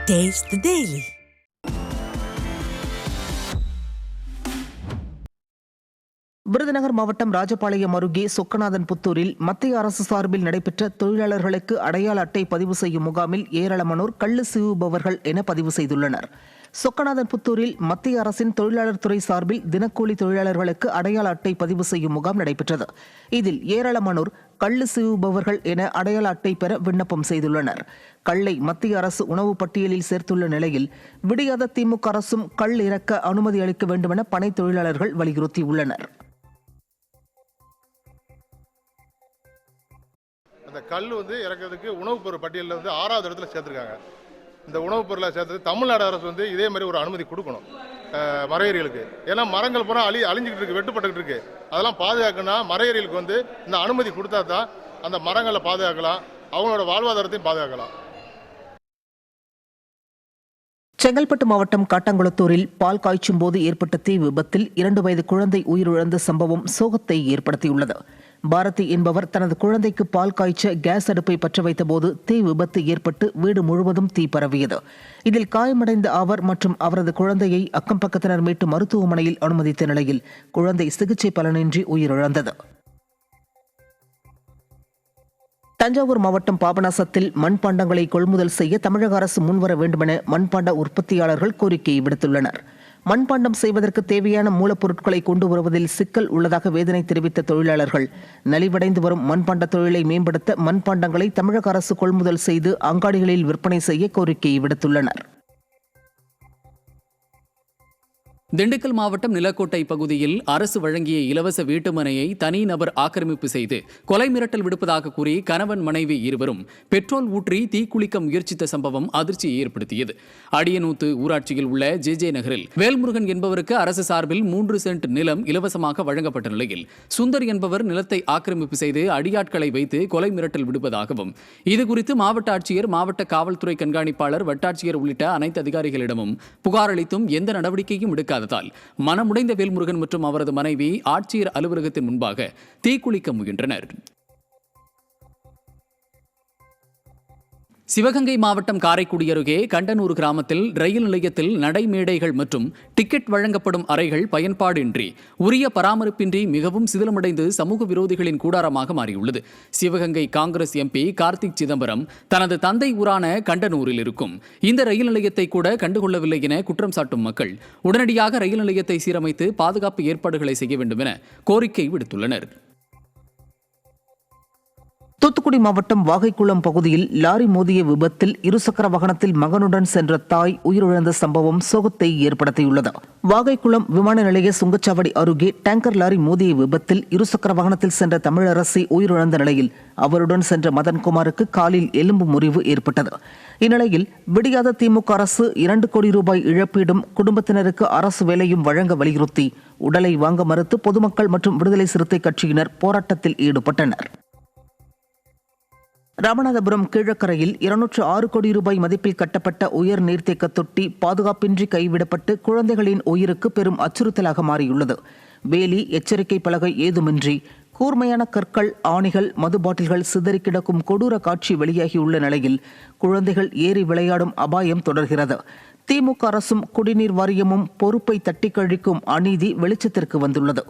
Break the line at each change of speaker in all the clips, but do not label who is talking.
Taste the Daily. Virudhunagar மாவட்டம் ராஜபாளையம் அருகே சொக்கநாதன் புத்தூரில் மத்திய அரசு சார்பில் நடைபெற்ற தொழிலாளர்களுக்கு அடையாள அட்டை பதிவு செய்யும் முகாமில் ஏராளமானோர் கள்ளு சீவுபவர்கள் என பதிவு செய்துள்ளனர். சொக்கநாதன் புத்தூரில் மத்திய அரசின் தொழிலாளர் துறை சார்பில் தினக்கூலி தொழிலாளர்களுக்கு அடையாள அட்டை பதிவு செய்யும் முகாம் நடைபெற்றது. இதில் ஏராளமானோர் கள்ளு சீவுபவர்கள் என அடையாள அட்டை பெற விண்ணப்பம் செய்துள்ளனர். கள்ளை மத்திய அரசு உணவு பட்டியலில் சேர்த்துள்ள நிலையில் விடியாத திமுக அரசும் கள் இறக்க அனுமதி அளிக்க வேண்டுமென பனை தொழிலாளர்கள் வலியுறுத்தியுள்ளனர்.
அந்த கல் இறக்கிறதுக்கு உணவுப் பொருள் பட்டியலில் 6வது இடத்துல சேர்த்துருக்காங்க. இந்த உணவுப் பொருளை சேர்த்து தமிழ்நாடு அரசு இதே மாதிரி ஒரு அனுமதி கொடுக்கணும் மரையறிகளுக்கு. ஏன்னா மரங்கள் பூரா அழிஞ்சிக்கிட்டு இருக்கு, வெட்டுப்பட்டுக்கிட்டு இருக்கு. அதெல்லாம் பாதுகாக்கணும்னா மரையறிகளுக்கு இந்த அனுமதி கொடுத்தா தான் அந்த மரங்களை பாதுகாக்கலாம், அவங்களோட வாழ்வாதாரத்தையும் பாதுகாக்கலாம்.
செங்கல்பட்டு மாவட்டம் காட்டாங்குளத்தூரில் பால் காய்ச்சும் போது ஏற்பட்ட தீ விபத்தில் 2 வயது குழந்தை உயிரிழந்த சம்பவம் சோகத்தை ஏற்படுத்தியுள்ளது. பாரதி என்பவர் தனது குழந்தைக்கு பால் காய்ச்ச கேஸ் அடுப்பை பற்ற வைத்தபோது தீ விபத்து ஏற்பட்டு வீடு முழுவதும் தீ பரவியது. இதில் காயமடைந்த அவர் மற்றும் அவரது குழந்தையை அக்கம் பக்கத்தினர் மீட்டு மருத்துவமனையில் அனுமதித்த நிலையில் குழந்தை சிகிச்சை பலனின்றி உயிரிழந்தது. தஞ்சாவூர் மாவட்டம் பாபநாசத்தில் மண்பாண்டங்களை கொள்முதல் செய்ய தமிழக அரசு முன்வர வேண்டுமென மண்பாண்ட உற்பத்தியாளர்கள் கோரிக்கையை விடுத்துள்ளனர். மண்பாண்டம் செய்வதற்கு தேவையான மூலப்பொருட்களை கொண்டு வருவதில் சிக்கல் உள்ளதாக வேதனை தெரிவித்த தொழிலாளர்கள் நலிவடைந்து வரும் மண்பாண்ட தொழிலை மேம்படுத்த மண்பாண்டங்களை தமிழக அரசு கொள்முதல் செய்து அங்காடிகளில் விற்பனை செய்ய கோரிக்கையை விடுத்துள்ளனர்.
திண்டுக்கல் மாவட்டம் நிலக்கோட்டை பகுதியில் அரசு வழங்கிய இலவச வீட்டுமனையை தனிநபர் ஆக்கிரமிப்பு செய்து கொலை மிரட்டல் விடுப்பதாக கூறி கணவன் மனைவி இருவரும் பெட்ரோல் ஊற்றி தீக்குளிக்க முயற்சித்த சம்பவம் அதிர்ச்சியை ஏற்படுத்தியது. அடியனூத்து ஊராட்சியில் உள்ள ஜே நகரில் வேல்முருகன் என்பவருக்கு அரசு சார்பில் 3 சென்ட் நிலம் இலவசமாக வழங்கப்பட்ட நிலையில் சுந்தர் என்பவர் நிலத்தை ஆக்கிரமிப்பு செய்து அடியாட்களை வைத்து கொலை மிரட்டல் விடுப்பதாகவும் இதுகுறித்து மாவட்ட ஆட்சியர், மாவட்ட காவல்துறை கண்காணிப்பாளர், வட்டாட்சியர் உள்ளிட்ட அனைத்து அதிகாரிகளிடமும் புகார் அளித்தும் எந்த நடவடிக்கையும் எடுக்க மனமுடைந்த வேல்முருகன் மற்றும் அவரது மனைவி ஆட்சியர் அலுவலகத்தின் முன்பாக தீக்குளிக்க முயன்றனர். சிவகங்கை மாவட்டம் காரைக்குடி அருகே கண்டனூர் கிராமத்தில் ரயில் நிலையத்தில் நடைமேடைகள் மற்றும் டிக்கெட் வழங்கப்படும் அறைகள் பயன்பாடின்றி உரிய பராமரிப்பின்றி மிகவும் சிதிலமடைந்து சமூக விரோதிகளின் கூடாரமாக மாறியுள்ளது. சிவகங்கை காங்கிரஸ் எம்பி கார்த்திக் சிதம்பரம் தனது தந்தை ஊரான கண்டனூரில் இருக்கும் இந்த ரயில் நிலையத்தை கூட கண்டுகொள்ளவில்லை என குற்றம் சாட்டும் மக்கள் உடனடியாக ரயில் நிலையத்தை சீரமைத்து பாதுகாப்பு ஏற்பாடுகளை செய்ய வேண்டும் என கோரிக்கை விடுத்துள்ளனர்.
தூத்துக்குடி மாவட்டம் வாகைக்குளம் பகுதியில் லாரி மோதிய விபத்தில் இருசக்கர வாகனத்தில் மகனுடன் சென்ற தாய் உயிரிழந்த சம்பவம் சோகத்தை ஏற்படுத்தியுள்ளது. வாகைக்குளம் விமான நிலைய சுங்கச்சாவடி அருகே டேங்கர் லாரி மோதிய விபத்தில் இருசக்கர வாகனத்தில் சென்ற தமிழரசி உயிரிழந்த நிலையில் அவருடன் சென்ற மதன்குமாருக்கு காலில் எலும்பு முறிவு ஏற்பட்டது. இந்நிலையில் விடியாத திமுக அரசு 2 கோடி ரூபாய் இழப்பீடும் குடும்பத்தினருக்கு அரசு வேலையும் வழங்க வலியுறுத்தி உடலை வாங்க மறுத்து பொதுமக்கள் மற்றும் விடுதலை சிறுத்தை கட்சியினர் போராட்டத்தில் ஈடுபட்டனர். ராமநாதபுரம் கீழக்கரையில் 206 கோடி ரூபாய் மதிப்பில் கட்டப்பட்ட உயர் நீர்த்தேக்க தொட்டி பாதுகாப்பின்றி கைவிடப்பட்டு குழந்தைகளின் உயிருக்கு பெரும் அச்சுறுத்தலாக மாறியுள்ளது. வேலி, எச்சரிக்கை பலகை ஏதுமின்றி கூர்மையான கற்கள், ஆணிகள், மது பாட்டில்கள் சிதறி கிடக்கும் கொடூர காட்சி வெளியாகியுள்ள நிலையில் குழந்தைகள் ஏறி விளையாடும் அபாயம் தொடர்கிறது. திமுக அரசும் குடிநீர் வாரியமும் பொறுப்பை தட்டி கழிக்கும் அநீதி வெளிச்சத்திற்கு வந்துள்ளது.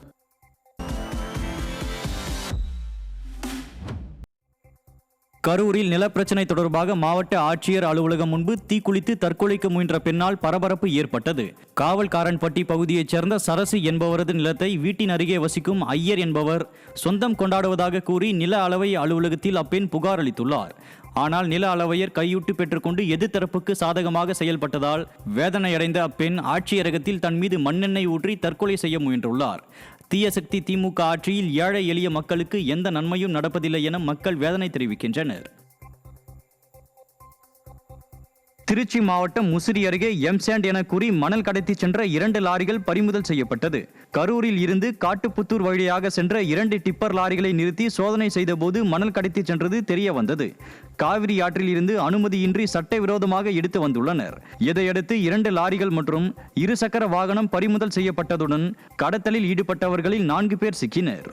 கரூரில் நிலப்பிரச்சினை தொடர்பாக மாவட்ட ஆட்சியர் அலுவலகம் முன்பு தீக்குளித்து தற்கொலைக்கு முயன்ற பெண்ணால் பரபரப்பு ஏற்பட்டது. காவல்காரன்பட்டி பகுதியைச் சேர்ந்த சரசு என்பவரது நிலத்தை வீட்டின் அருகே வசிக்கும் ஐயர் என்பவர் சொந்தம் கொண்டாடுவதாக கூறி நில அளவை அலுவலகத்தில் அப்பெண் புகார் அளித்துள்ளார். ஆனால் நில அளவையர் கையூட்டு பெற்றுக்கொண்டு எதிர்த்தரப்புக்கு சாதகமாக செயல்பட்டதால் வேதனையடைந்த அப்பெண் ஆட்சியரகத்தில் தன் மீது மண்ணெண்ணெய் ஊற்றி தற்கொலை செய்ய முயன்றுள்ளார். தீய சக்தி திமுக ஆட்சியில் ஏழை எளிய மக்களுக்கு எந்த நன்மையும் நடப்பதில்லை என மக்கள் வேதனை தெரிவிக்கின்றனர். திருச்சி மாவட்டம் முசிறி அருகே எம்சாண்ட் என கூறி மணல் கடத்தி சென்ற 2 லாரிகள் பறிமுதல் செய்யப்பட்டது. கரூரில் இருந்து காட்டுப்புத்தூர் வழியாக சென்ற 2 டிப்பர் லாரிகளை நிறுத்தி சோதனை செய்தபோது மணல் கடத்தி சென்றது தெரிய வந்தது. காவிரி ஆற்றில் இருந்து அனுமதியின்றி சட்டவிரோதமாக எடுத்து வந்துள்ளனர். இதையடுத்து 2 லாரிகள் மற்றும் 2 சக்கர வாகனம் பறிமுதல் செய்யப்பட்டதுடன் கடத்தலில் ஈடுபட்டவர்களில் 4 பேர் சிக்கினர்.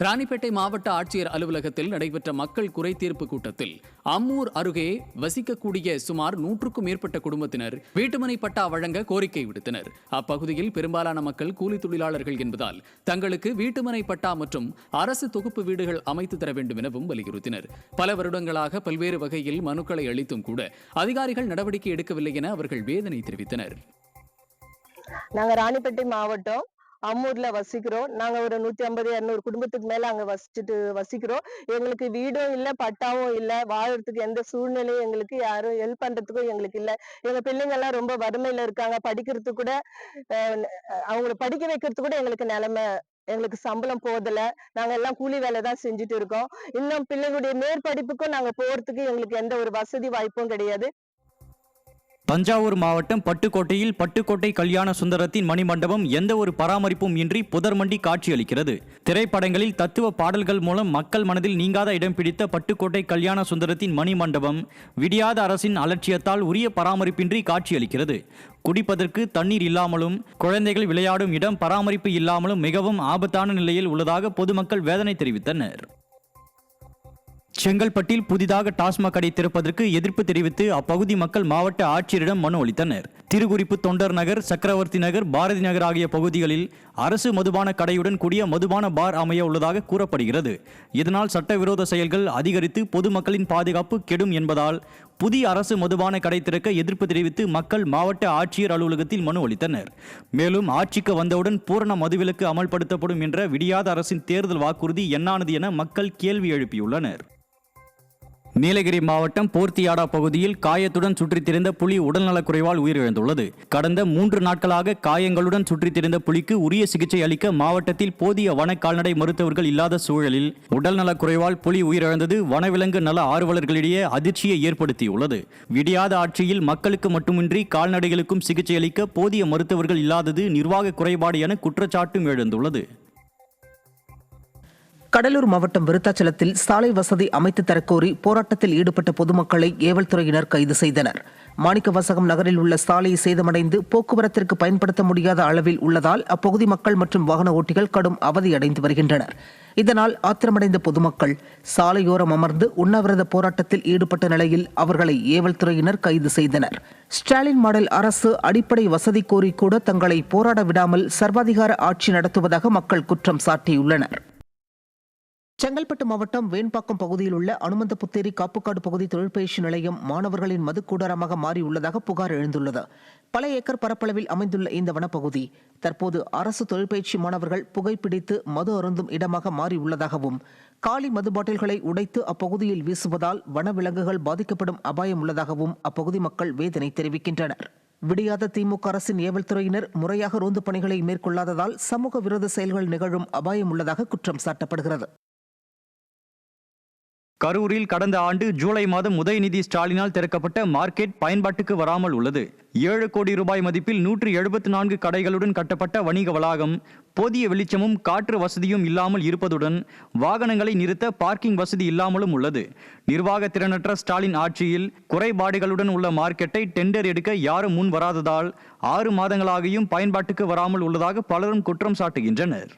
ராணிப்பேட்டை மாவட்ட ஆட்சியர் அலுவலகத்தில் நடைபெற்ற மக்கள் குறைதீர்ப்பு கூட்டத்தில் அம்மூர் அருகே வசிக்கக்கூடிய சுமார் 100க்கும் மேற்பட்ட குடும்பத்தினர் வீட்டுமனை பட்டா வழங்க கோரிக்கை விடுத்தனர். அப்பகுதியில் பெரும்பாலான மக்கள் கூலி தொழிலாளர்கள் என்பதால் தங்களுக்கு வீட்டுமனை பட்டா மற்றும் அரசு தொகுப்பு வீடுகள் அமைத்து தர வேண்டும் எனவும் வலியுறுத்தினர். பல வருடங்களாக பல்வேறு வகையில் மனுக்களை அளித்தும் கூட அதிகாரிகள் நடவடிக்கை எடுக்கவில்லை என அவர்கள் வேதனை தெரிவித்தனர்.
நாங்க ராணிப்பேட்டை மாவட்டம் அம்மூர்ல வசிக்கிறோம். நாங்க ஒரு 150-200 குடும்பத்துக்கு மேல அங்க வசிக்கிறோம். எங்களுக்கு வீடும் இல்ல, பட்டாவும் இல்ல, வாழறதுக்கு எந்த சூழ்நிலையும் எங்களுக்கு யாரும் ஹெல்ப் பண்றதுக்கும் எங்களுக்கு இல்ல. எங்க பிள்ளைங்க எல்லாம் ரொம்ப வறுமையில இருக்காங்க. படிக்கிறதுக்கு கூட அவங்களை படிக்க வைக்கிறதுக்கு கூட எங்களுக்கு நிலைமை, எங்களுக்கு சம்பளம் போதல. நாங்க எல்லாம் கூலி வேலை தான் செஞ்சுட்டு இருக்கோம். இன்னும் பிள்ளைங்களுடைய மேற்படிப்புக்கும் நாங்க போறதுக்கு எங்களுக்கு எந்த ஒரு வசதி வாய்ப்பும் கிடையாது.
தஞ்சாவூர் மாவட்டம் பட்டுக்கோட்டையில் பட்டுக்கோட்டை கல்யாண சுந்தரத்தின் மணிமண்டபம் எந்த ஒரு பராமரிப்பும் இன்றி புதர்மண்டி காட்சியளிக்கிறது. திரைப்படங்களில் தத்துவ பாடல்கள் மூலம் மக்கள் மனதில் நீங்காத இடம் பிடித்த பட்டுக்கோட்டை கல்யாண சுந்தரத்தின் மணிமண்டபம் விடியாத அரசின் அலட்சியத்தால் உரிய பராமரிப்பின்றி காட்சியளிக்கிறது. குடிப்பதற்கு தண்ணீர் இல்லாமலும் குழந்தைகள் விளையாடும் இடம் பராமரிப்பு இல்லாமலும் மிகவும் ஆபத்தான நிலையில் உள்ளதாக பொதுமக்கள் வேதனை தெரிவித்தனர். செங்கல்பட்டில் புதிதாக டாஸ்மாக் கடை திறப்பதற்கு எதிர்ப்பு தெரிவித்து அப்பகுதி மக்கள் மாவட்ட ஆட்சியரிடம் மனு அளித்தனர். திருக்குறிப்பு, தொண்டர் நகர், சக்கரவர்த்தி நகர், பாரதி நகர் ஆகிய பகுதிகளில் அரசு மதுபான கடையுடன் கூடிய மதுபான பார் அமைய உள்ளதாக கூறப்படுகிறது. இதனால் சட்டவிரோத செயல்கள் அதிகரித்து பொதுமக்களின் பாதுகாப்பு கெடும் என்பதால் புதிய அரசு மதுபான கடை திறக்க எதிர்ப்பு தெரிவித்து மக்கள் மாவட்ட ஆட்சியர் அலுவலகத்தில் மனு அளித்தனர். மேலும் ஆட்சிக்கு வந்தவுடன் பூரண மதுவிலக்கு அமல்படுத்தப்படும் என்ற விடியாத அரசின் தேர்தல் வாக்குறுதி என்னானது என மக்கள் கேள்வி எழுப்பியுள்ளனர். நீலகிரி மாவட்டம் போர்த்தியாடா பகுதியில் காயத்துடன் சுற்றித் திரிந்த புலி உடல்நலக்குறைவால் உயிரிழந்துள்ளது. கடந்த 3 நாட்களாக காயங்களுடன் சுற்றித் திரிந்த புலிக்கு உரிய சிகிச்சை அளிக்க மாவட்டத்தில் போதிய வன கால்நடை மருத்துவர்கள் இல்லாத சூழலில் உடல்நலக்குறைவால் புலி உயிரிழந்தது வனவிலங்கு நல ஆர்வலர்களிடையே அதிர்ச்சியை ஏற்படுத்தியுள்ளது. விடியாத ஆட்சியில் மக்களுக்கு மட்டுமின்றி கால்நடைகளுக்கும் சிகிச்சை அளிக்க போதிய மருத்துவர்கள் இல்லாதது நிர்வாக குறைபாடு என குற்றச்சாட்டும் எழுந்துள்ளது.
கடலூர் மாவட்டம் விருத்தாச்சலத்தில் சாலை வசதி அமைத்து தரக்கோரி போராட்டத்தில் ஈடுபட்ட பொதுமக்களை ஏவல் துறையினர் கைது செய்தனர். மாணிக்கவாசகம் நகரில் உள்ள சாலை சேதமடைந்து போக்குவரத்திற்கு பயன்படுத்த முடியாத அளவில் உள்ளதால் அப்பகுதி மக்கள் மற்றும் வாகன ஓட்டிகள் கடும் அவதியடைந்து வருகின்றனர். இதனால் ஆத்திரமடைந்த பொதுமக்கள் சாலையோரம் அமர்ந்து உண்ணாவிரத போராட்டத்தில் ஈடுபட்ட நிலையில் அவர்களை ஏவல் துறையினர் கைது செய்தனர். ஸ்டாலின் மாடல் அரசு அடிப்படை வசதி கோரி கூட தங்களை போராட விடாமல் சர்வாதிகார ஆட்சி நடத்துவதாக மக்கள் குற்றம் சாட்டியுள்ளனர். செங்கல்பட்டு மாவட்டம் வேண்பாக்கம் பகுதியில் உள்ள அனுமந்தபுத்தேரி காப்புக்காடு பகுதி தொழிற்பயிற்சி நிலையம் மாணவர்களின் மதுக்கூடாரமாக மாறியுள்ளதாக புகார் எழுந்துள்ளது. பல ஏக்கர் பரப்பளவில் அமைந்துள்ள இந்த வனப்பகுதி தற்போது அரசு தொழிற்பயிற்சி மாணவர்கள் புகைப்பிடித்து மது அருந்தும் இடமாக மாறியுள்ளதாகவும் காலி மது பாட்டில்களை உடைத்து அப்பகுதியில் வீசுவதால் வனவிலங்குகள் பாதிக்கப்படும் அபாயம் உள்ளதாகவும் அப்பகுதி மக்கள் வேதனை தெரிவிக்கின்றனர். விடியாத திமுக அரசின் ஏவல் துறையினர் முறையாக ரோந்து பணிகளை மேற்கொள்ளாததால் சமூக விரோத செயல்கள் நிகழும் அபாயம் உள்ளதாக குற்றம் சாட்டப்படுகிறது.
கரூரில் கடந்த ஆண்டு ஜூலை மாதம் உதயநிதி ஸ்டாலினால் திறக்கப்பட்ட மார்க்கெட் பயன்பாட்டுக்கு வராமல் உள்ளது. 7 கோடி ரூபாய் மதிப்பில் 174 கடைகளுடன் கட்டப்பட்ட வணிக வளாகம் போதிய வெளிச்சமும் காற்று வசதியும் இல்லாமல் இருப்பதுடன் வாகனங்களை நிறுத்த பார்க்கிங் வசதி இல்லாமலும் உள்ளது. நிர்வாக திறனற்ற ஸ்டாலின் ஆட்சியில் குறைபாடுகளுடன் உள்ள மார்க்கெட்டை டெண்டர் எடுக்க யாரும் முன் வராததால் 6 மாதங்களாகியும் பயன்பாட்டுக்கு வராமல் உள்ளதாக பலரும் குற்றம் சாட்டுகின்றனர்.